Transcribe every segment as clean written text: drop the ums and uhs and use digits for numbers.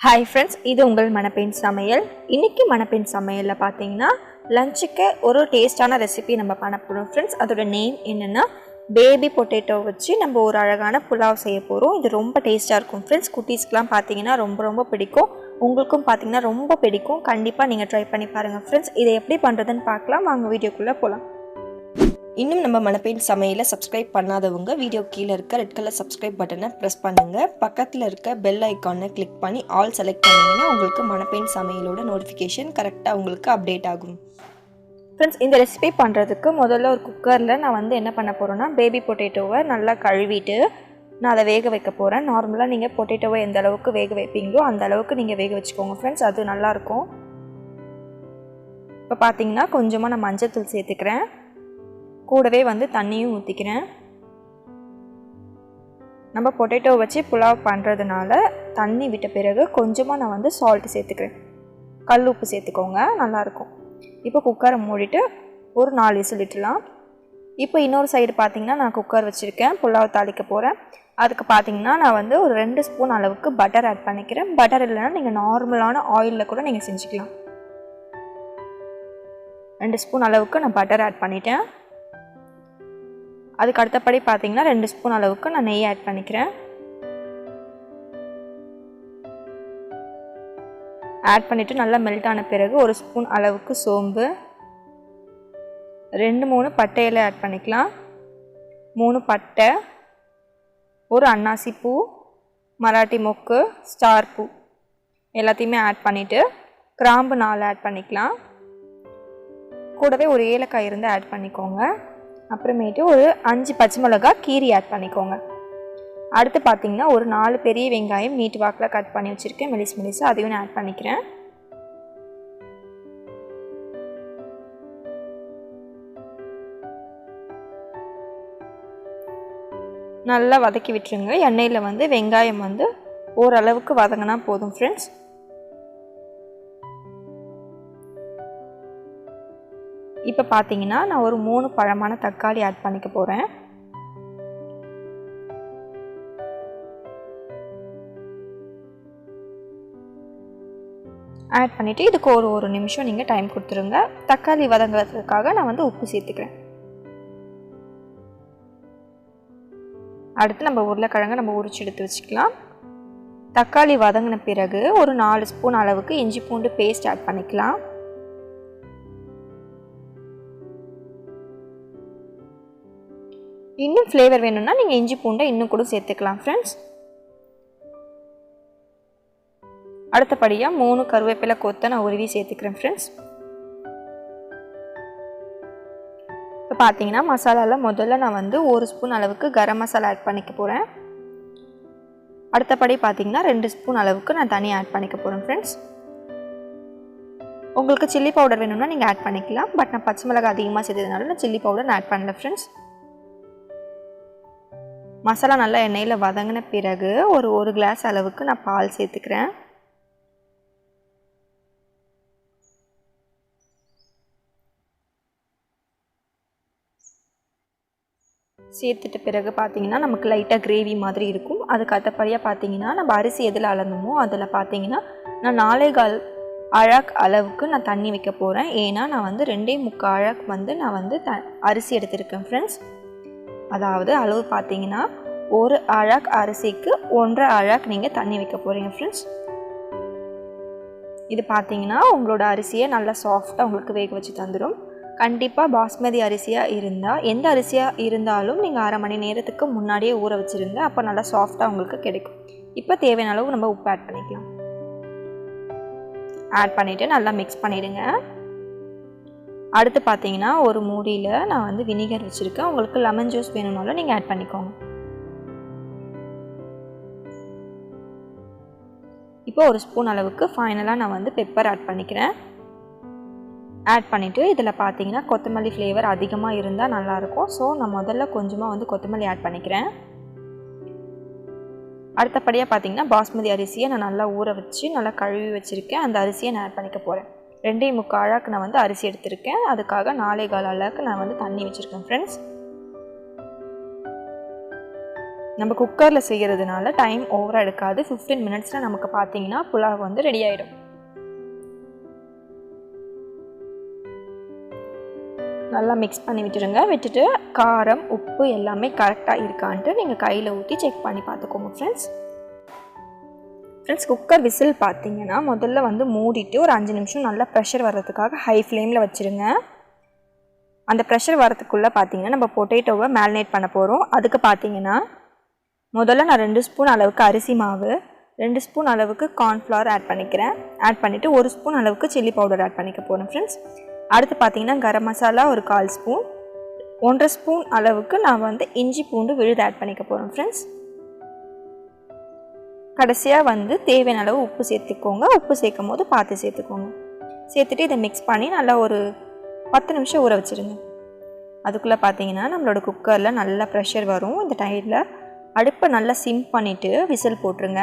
Hi friends, இது உங்கள் மணப்பெண் சமையல். இன்னைக்கு மணப்பெண் சமையல்ல பாத்தீங்கன்னா லஞ்சுக்கு ஒரு டேஸ்டான ரெசிபி நம்ம பண்ண போறோம் फ्रेंड्स. அதோட நேம் என்னன்னா பேபி பொட்டேட்டோ வச்சு நம்ம ஒரு அழகான புலாவ் செய்ய போறோம். இது ரொம்ப டேஸ்டா இருக்கும் फ्रेंड्स. குட்டீஸ்க்குலாம் பாத்தீங்கன்னா ரொம்ப பிடிக்கும். உங்களுக்கும் பாத்தீங்கன்னா ரொம்ப பிடிக்கும். கண்டிப்பா நீங்க ட்ரை பண்ணி பாருங்க फ्रेंड्स. இதை எப்படி பண்றதுன்னு பார்க்கலாம். வாங்க வீடியோக்குள்ள போலாம். இன்னும் நம்ம மணப்பெண் சமையலை சப்ஸ்கிரைப் பண்ணாதவங்க வீடியோ கீழே இருக்க ரெட் கலர் சப்ஸ்கிரைப் பட்டனை ப்ரெஸ் பண்ணுங்கள். பக்கத்தில் இருக்க பெல் ஐக்கானை கிளிக் பண்ணி ஆல் செலக்ட் பண்ணிங்கன்னா உங்களுக்கு மணப்பெண் சமையலோட நோட்டிஃபிகேஷன் கரெக்டாக உங்களுக்கு அப்டேட் ஆகும். ஃப்ரெண்ட்ஸ், இந்த ரெசிபி பண்ணுறதுக்கு முதல்ல ஒரு குக்கரில் நான் என்ன பண்ண போகிறேன்னா பேபி பொட்டேட்டோவை நல்லா கழுவிட்டு நான் அதை வேக வைக்க போகிறேன். நார்மலாக நீங்கள் பொட்டேட்டோவை எந்த அளவுக்கு வேக வைப்பீங்களோ அந்த அளவுக்கு நீங்கள் வேக வச்சுக்கோங்க ஃப்ரெண்ட்ஸ். அது நல்லாயிருக்கும். இப்போ பார்த்தீங்கன்னா கொஞ்சமாக நான் மஞ்சள் தூள் சேர்த்துக்கிறேன். கூடவே தண்ணியும் ஊற்றிக்கிறேன். நம்ம பொட்டேட்டோ வச்சு புலாவ் பண்ணுறதுனால தண்ணி விட்ட பிறகு கொஞ்சமாக நான் சால்ட்டு சேர்த்துக்கிறேன். கல் உப்பு சேர்த்துக்கோங்க, நல்லாயிருக்கும். இப்போ குக்கரை மூடிட்டு ஒரு 4 விசில் விட்டுலாம். இப்போ இன்னொரு சைடு பார்த்திங்கன்னா நான் குக்கர் வச்சுருக்கேன். புலாவ் தாளிக்க போகிறேன். அதுக்கு பார்த்திங்கன்னா நான் ஒரு 2 ஸ்பூன் அளவுக்கு பட்டர் ஆட் பண்ணிக்கிறேன். பட்டர் இல்லைன்னா நீங்கள் நார்மலான ஆயிலில் கூட நீங்கள் செஞ்சுக்கலாம். 2 ஸ்பூன் அளவுக்கு நான் பட்டர் ஆட் பண்ணிட்டேன். அதுக்கு அடுத்தபடி பார்த்தீங்கன்னா 2 ஸ்பூன் அளவுக்கு நான் நெய் ஆட் பண்ணிக்கிறேன். ஆட் பண்ணிவிட்டு நல்லா மெல்ட் ஆன பிறகு 1 ஸ்பூன் அளவுக்கு சோம்பு, 2-3 பட்டை இலை ஆட் பண்ணிக்கலாம். 3 பட்டை, ஒரு அன்னாசி பூ, மராட்டி மொக்கு, ஸ்டார் பூ எல்லாத்தையுமே ஆட் பண்ணிவிட்டு கிராம்பு 4 ஆட் பண்ணிக்கலாம். கூடவே ஒரு ஏலக்காய் இருந்து ஆட் பண்ணிக்கோங்க. அப்புறமேட்டு ஒரு 5 பச்சை மிளகாய் கீரி ஆட் பண்ணிக்கோங்க. அடுத்து பார்த்தீங்கன்னா ஒரு 4 பெரிய வெங்காயம் நீட்டு வாக்கில் கட் பண்ணி வச்சுருக்கேன் மெலிசு. அதையும் நான் ஆட் பண்ணிக்கிறேன். நல்லா வதக்கி விட்டுருங்க. எண்ணெயில் வெங்காயம் ஓரளவுக்கு வதங்கினா போதும் ஃப்ரெண்ட்ஸ். இப்போ பார்த்தீங்கன்னா நான் ஒரு 3 பழமான தக்காளி ஆட் பண்ணிக்க போகிறேன். ஆட் பண்ணிவிட்டு இதுக்கு ஒரு நிமிஷம் நீங்கள் டைம் கொடுத்துருங்க. தக்காளி வதங்குறதுக்காக நான் உப்பு சேர்த்துக்கிறேன். அடுத்து நம்ம உருளைக்கிழங்கு நம்ம உரிச்சு எடுத்து வச்சுக்கலாம். தக்காளி வதங்கின பிறகு ஒரு 4 ஸ்பூன் அளவுக்கு இஞ்சி பூண்டு பேஸ்ட் ஆட் பண்ணிக்கலாம். இன்னும் ஃப்ளேவர் வேணும்னா நீங்கள் இஞ்சி பூண்டை இன்னும் கூட சேர்த்துக்கலாம் ஃப்ரெண்ட்ஸ். அடுத்தபடியாக 3 கருவேப்பிலை கொத்தை நான் உருவி சேர்த்துக்கிறேன் ஃப்ரெண்ட்ஸ். இப்போ பார்த்தீங்கன்னா மசாலாவில் முதல்ல நான் 1 ஸ்பூன் அளவுக்கு கரம் மசாலா ஆட் பண்ணிக்க போகிறேன். அடுத்தபடி பார்த்தீங்கன்னா 2 ஸ்பூன் அளவுக்கு நான் தனியாக ஆட் பண்ணிக்க போகிறேன் ஃப்ரெண்ட்ஸ். உங்களுக்கு சில்லி பவுடர் வேணும்னா நீங்கள் ஆட் பண்ணிக்கலாம். பட் நான் பச்சை மிளகாய் அதிகமாக சேர்த்ததுனால நான் சில்லி பவுடர் நான் ஆட் பண்ணல ஃப்ரெண்ட்ஸ். மசாலா நல்லா எண்ணெயில் வதங்கின பிறகு ஒரு கிளாஸ் அளவுக்கு நான் பால் சேர்த்துக்கிறேன். சேர்த்துட்ட பிறகு பார்த்தீங்கன்னா நமக்கு லைட்டாக கிரேவி மாதிரி இருக்கும். அதுக்கு அடுத்தபடியாக பார்த்தீங்கன்னா நம்ம அரிசி எதில் அளந்தோமோ அதில் பார்த்தீங்கன்னா நான் 4.25 அழாக் அளவுக்கு நான் தண்ணி வைக்க போகிறேன். ஏன்னா நான் 2.25 அழாக் நான் அரிசி எடுத்திருக்கேன் ஃப்ரெண்ட்ஸ். அதாவது அளவு பார்த்தீங்கன்னா 1 அழாக் அரிசிக்கு 1.5 அழாக் நீங்கள் தண்ணி வைக்க போகிறீங்க ஃப்ரெண்ட்ஸ். இது பார்த்தீங்கன்னா உங்களோட அரிசியை நல்லா சாஃப்டாக உங்களுக்கு வேக வச்சு தந்துடும். கண்டிப்பாக பாஸ்மதி அரிசியாக இருந்தால் எந்த அரிசியாக இருந்தாலும் நீங்கள் 1/2 மணி நேரத்துக்கு முன்னாடியே ஊற வச்சுருங்க. அப்போ நல்லா சாஃப்டாக உங்களுக்கு கிடைக்கும். இப்போ தேவையான அளவு நம்ம உப்பு ஆட் பண்ணிக்கலாம். ஆட் பண்ணிவிட்டு நல்லா மிக்ஸ் பண்ணிவிடுங்க. அடுத்து பார்த்தீங்கன்னா ஒரு மூடியில் நான் வினிகர் வச்சுருக்கேன். உங்களுக்கு லெமன் ஜூஸ் வேணும்னாலும் நீங்கள் ஆட் பண்ணிக்கோங்க. இப்போ 1 ஸ்பூன் அளவுக்கு ஃபைனலாக நான் பெப்பர் ஆட் பண்ணிக்கிறேன். ஆட் பண்ணிவிட்டு இதில் பார்த்தீங்கன்னா கொத்தமல்லி ஃப்ளேவர் அதிகமாக இருந்தால் நல்லாயிருக்கும். ஸோ நான் முதல்ல கொஞ்சமாக கொத்தமல்லி ஆட் பண்ணிக்கிறேன். அடுத்தபடியாக பார்த்தீங்கன்னா பாஸ்மதி அரிசியை நான் நல்லா ஊற வச்சு நல்லா கழுவி வச்சுருக்கேன். அந்த அரிசியை நான் ஆட் பண்ணிக்க போகிறேன். 2.25 அழாக்கு நான் அரிசி எடுத்திருக்கேன். அதுக்காக 4.25 அழாக்கு நான் தண்ணி வச்சுருக்கேன் ஃப்ரெண்ட்ஸ். நம்ம குக்கரில் செய்கிறதுனால டைம் ஓவராக எடுக்காது. 15 மினிட்ஸில் நமக்கு பார்த்தீங்கன்னா புலாவ் வந்து ரெடி ஆகிடும். நல்லா மிக்ஸ் பண்ணி விட்டுருங்க. விட்டுட்டு காரம் உப்பு எல்லாமே கரெக்டாக இருக்கான்ட்டு நீங்கள் கையில் ஊற்றி செக் பண்ணி பார்த்துக்கோங்க ஃப்ரெண்ட்ஸ். குக்கர் விசில் பார்த்தீங்கன்னா முதல்ல வந்து மூடிட்டு ஒரு 5 நிமிஷம் நல்லா ப்ரெஷர் வர்றதுக்காக ஹை ஃப்ளேமில் வச்சுருங்க. அந்த ப்ரெஷர் வரதுக்குள்ளே பார்த்தீங்கன்னா நம்ம பொட்டேட்டோவை மேரினேட் பண்ண போகிறோம். அதுக்கு பார்த்தீங்கன்னா முதல்ல நான் 2 ஸ்பூன் அளவுக்கு அரிசி மாவு, 2 ஸ்பூன் அளவுக்கு கார்ன்ஃப்ளவர் ஆட் பண்ணிக்கிறேன். ஆட் பண்ணிவிட்டு 1 ஸ்பூன் அளவுக்கு சில்லி பவுடர் ஆட் பண்ணிக்க போகிறேன் ஃப்ரெண்ட்ஸ். அடுத்து பார்த்தீங்கன்னா கரம் மசாலா ஒரு 1/4 ஸ்பூன், 1.5 ஸ்பூன் அளவுக்கு நான் வந்து இஞ்சி பூண்டு விழுது ஆட் பண்ணிக்க போகிறேன் ஃப்ரெண்ட்ஸ். கடைசியாக வந்து தேவையான அளவு உப்பு சேர்த்துக்கோங்க. உப்பு சேர்க்கும் போது பார்த்து சேர்த்துக்கோங்க. சேர்த்துட்டு இதை மிக்ஸ் பண்ணி நல்லா ஒரு 10 நிமிஷம் ஊற வச்சுருங்க. அதுக்குள்ளே பார்த்தீங்கன்னா நம்மளோட குக்கரில் நல்லா ப்ரெஷர் வரும். இந்த டைமில் அடுப்பை நல்லா சிம் பண்ணிவிட்டு விசில் போட்டுருங்க.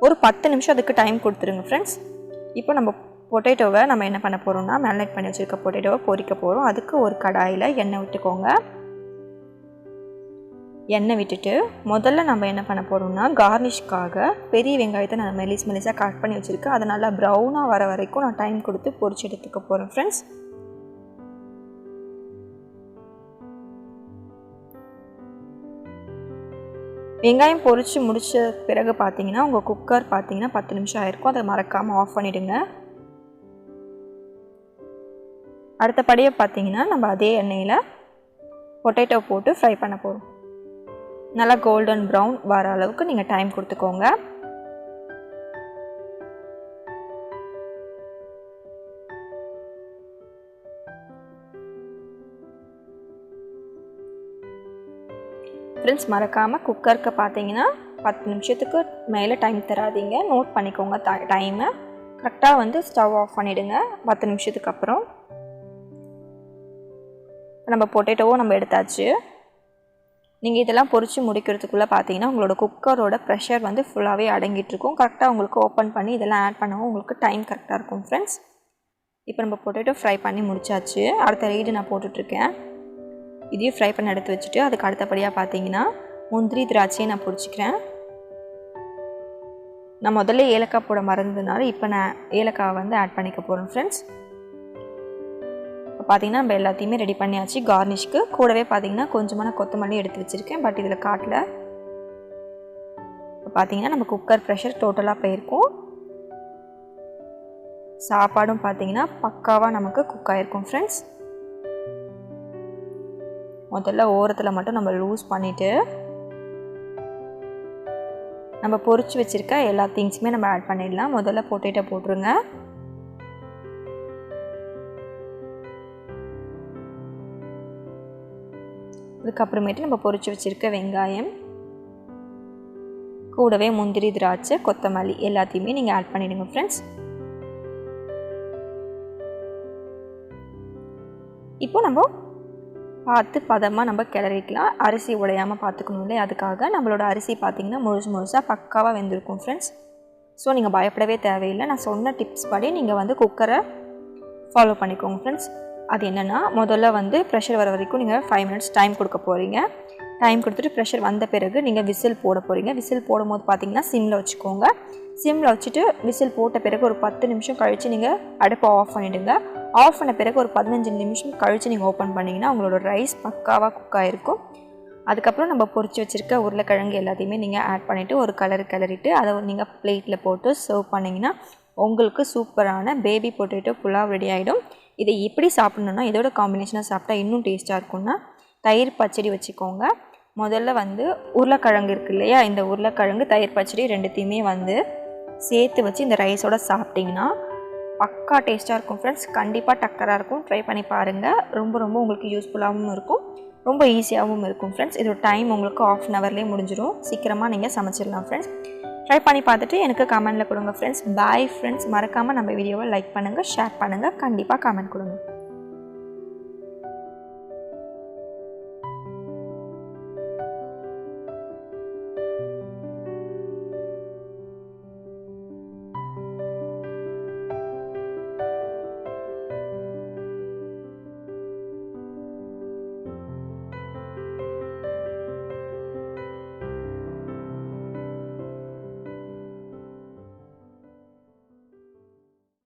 ஒரு 10 நிமிஷம் அதுக்கு டைம் கொடுத்துருங்க ஃப்ரெண்ட்ஸ். இப்போ நம்ம பொட்டேட்டோவை நம்ம என்ன பண்ண போகிறோம்னா மேரினேட் பண்ணி வச்சுருக்க பொட்டேட்டோவை பொரிக்க போகிறோம். அதுக்கு ஒரு கடாயில் எண்ணெய் விட்டுக்கோங்க. எண்ணெய் விட்டுட்டு முதல்ல நம்ம என்ன பண்ண போகிறோம்னா கார்னிஷ்காக பெரிய வெங்காயத்தை நான் மெலிசாக கட் பண்ணி வச்சுருக்கேன். அதை நல்லா ப்ரௌனாக வர வரைக்கும் நான் டைம் கொடுத்து பொரிச்சு எடுத்துக்க போகிறேன் ஃப்ரெண்ட்ஸ். வெங்காயம் பொரித்து முடித்த பிறகு பார்த்தீங்கன்னா உங்கள் குக்கர் பார்த்தீங்கன்னா 10 நிமிஷம் ஆகிருக்கும். அதை மறக்காமல் ஆஃப் பண்ணிவிடுங்க. அடுத்தபடியாக பார்த்தீங்கன்னா நம்ம அதே எண்ணெயில் பொட்டேட்டோ போட்டு ஃப்ரை பண்ண போகிறோம். நல்லா கோல்டன் ப்ரௌன் வர அளவுக்கு நீங்கள் டைம் கொடுத்துக்கோங்க. ஃப்ரெண்ட்ஸ் மறக்காமல் குக்கருக்கு பார்த்தீங்கன்னா 10 நிமிஷத்துக்கு மேலே டைம் தராதீங்க. நோட் பண்ணிக்கோங்க டைமை. கரெக்டாக வந்து ஸ்டவ் ஆஃப் பண்ணிவிடுங்க 10 நிமிஷத்துக்கு அப்புறம். நம்ம பொட்டேட்டோவும் நம்ம எடுத்தாச்சு. நீங்கள் இதெல்லாம் பொரித்து முடிக்கிறதுக்குள்ளே பார்த்தீங்கன்னா உங்களோட குக்கரோட ப்ரெஷர் வந்து ஃபுல்லாகவே அடங்கிட்டுருக்கும். கரெக்டாக உங்களுக்கு ஓப்பன் பண்ணி இதெல்லாம் ஆட் பண்ணவும் உங்களுக்கு டைம் கரெக்டாக இருக்கும் ஃப்ரெண்ட்ஸ். இப்போ நம்ம பொட்டேட்டோ ஃப்ரை பண்ணி முடிச்சாச்சு. அடுத்த ரைடு நான் போட்டுட்ருக்கேன். இதையும் ஃப்ரை பண்ணி எடுத்து வச்சுட்டு அதுக்கு அடுத்தபடியாக பார்த்தீங்கன்னா முந்திரி திராட்சையை நான் பொரிச்சிக்கிறேன். நான் முதல்ல ஏலக்காய் போட மறந்ததுனால இப்போ நான் ஏலக்காய் வந்து ஆட் பண்ணிக்க போகிறேன் ஃப்ரெண்ட்ஸ். இப்போ பார்த்தீங்கன்னா நம்ம எல்லாத்தையுமே ரெடி பண்ணியாச்சு. கார்னிஷ்க்கு கூடவே பார்த்தீங்கன்னா கொஞ்சமான கொத்தமல்லி எடுத்து வச்சுருக்கேன். பட் இதில் காட்டல. இப்போ பார்த்தீங்கன்னா நம்ம குக்கர் ப்ரெஷர் டோட்டலாக போயிருக்கும். சாப்பாடும் பார்த்தீங்கன்னா பக்காவாக நமக்கு குக் ஆகிருக்கும் ஃப்ரெண்ட்ஸ். முதல்ல ஓரத்தில் மட்டும் நம்ம லூஸ் பண்ணிவிட்டு நம்ம பொரிச்சு வச்சுருக்க எல்லா திங்ஸுமே நம்ம ஆட் பண்ணிடலாம். முதல்ல பொட்டேட்டோ போட்டுருங்க. அதுக்கப்புறமேட்டு நம்ம பொரிச்சு வச்சுருக்க வெங்காயம் கூடவே முந்திரி திராட்சை கொத்தமல்லி எல்லாத்தையுமே நீங்கள் ஆட் பண்ணிவிடுங்க ஃப்ரெண்ட்ஸ். இப்போ நம்ம பார்த்து பதமாக நம்ம கிளறிக்கலாம். அரிசி உடையாமல் பார்த்துக்கணும் இல்லையா, அதுக்காக நம்மளோட அரிசி பார்த்திங்கன்னா முழுசாக பக்காவாக வெந்திருக்கும் ஃப்ரெண்ட்ஸ். ஸோ நீங்கள் பயப்படவே தேவையில்லை. நான் சொன்ன டிப்ஸ் படி நீங்கள் வந்து குக்கரை ஃபாலோ பண்ணிக்கோங்க ஃப்ரெண்ட்ஸ். அது என்னென்னா முதல்ல வந்து ப்ரெஷர் வர வரைக்கும் நீங்கள் 5 மினிட்ஸ் டைம் கொடுக்க போகிறீங்க. டைம் கொடுத்துட்டு ப்ரெஷர் வந்த பிறகு நீங்கள் விசில் போட போகிறீங்க. விசில் போடும்போது பார்த்திங்கன்னா சிம்மில் வச்சுக்கோங்க. சிம்மில் வச்சுட்டு விசில் போட்ட பிறகு ஒரு 10 நிமிஷம் கழித்து நீங்கள் அடுப்பை ஆஃப் பண்ணிவிடுங்க. ஆஃப் பண்ண பிறகு ஒரு 15 நிமிஷம் கழித்து நீங்கள் ஓப்பன் பண்ணிங்கன்னா உங்களோட ரைஸ் பக்காவாக குக் ஆகிருக்கும். அதுக்கப்புறம் நம்ம பொரிச்சு வச்சுருக்க உருளைக்கிழங்கு எல்லாத்தையுமே நீங்கள் ஆட் பண்ணிவிட்டு ஒரு கிளறிட்டு அதை நீங்கள் பிளேட்டில் போட்டு சர்வ் பண்ணிங்கன்னா உங்களுக்கு சூப்பரான பேபி பொட்டேட்டோ புலாவ் ரெடி ஆகிடும். இதை எப்படி சாப்பிட்ணுன்னா இதோட காம்பினேஷனாக சாப்பிட்டா இன்னும் டேஸ்ட்டாக இருக்கும்னா தயிர் பச்சடி வச்சுக்கோங்க. முதல்ல வந்து உருளைக்கிழங்கு இருக்குது இல்லையா, இந்த உருளைக்கிழங்கு தயிர் பச்சடி ரெண்டுத்தையுமே வந்து சேர்த்து வச்சு இந்த ரைஸோட சாப்பிட்டிங்கன்னா பக்கா டேஸ்ட்டாக இருக்கும் ஃப்ரெண்ட்ஸ். கண்டிப்பாக டக்கராக இருக்கும். ட்ரை பண்ணி பாருங்கள். ரொம்ப உங்களுக்கு யூஸ்ஃபுல்லாகவும் இருக்கும், ரொம்ப ஈஸியாகவும் இருக்கும் ஃப்ரெண்ட்ஸ். இதோட டைம் உங்களுக்கு 1/2 ஹவர்லேயே முடிஞ்சிடும். சீக்கிரமாக நீங்கள் சமைச்சிடலாம் ஃப்ரெண்ட்ஸ். ட்ரை பண்ணி பார்த்துட்டு எனக்கு கமெண்ட்டில் கொடுங்க ஃப்ரெண்ட்ஸ். Bye friends. மறக்காமல் நம்ம வீடியோவை லைக் பண்ணுங்கள், ஷேர் பண்ணுங்கள், கண்டிப்பாக கமெண்ட் கொடுங்க.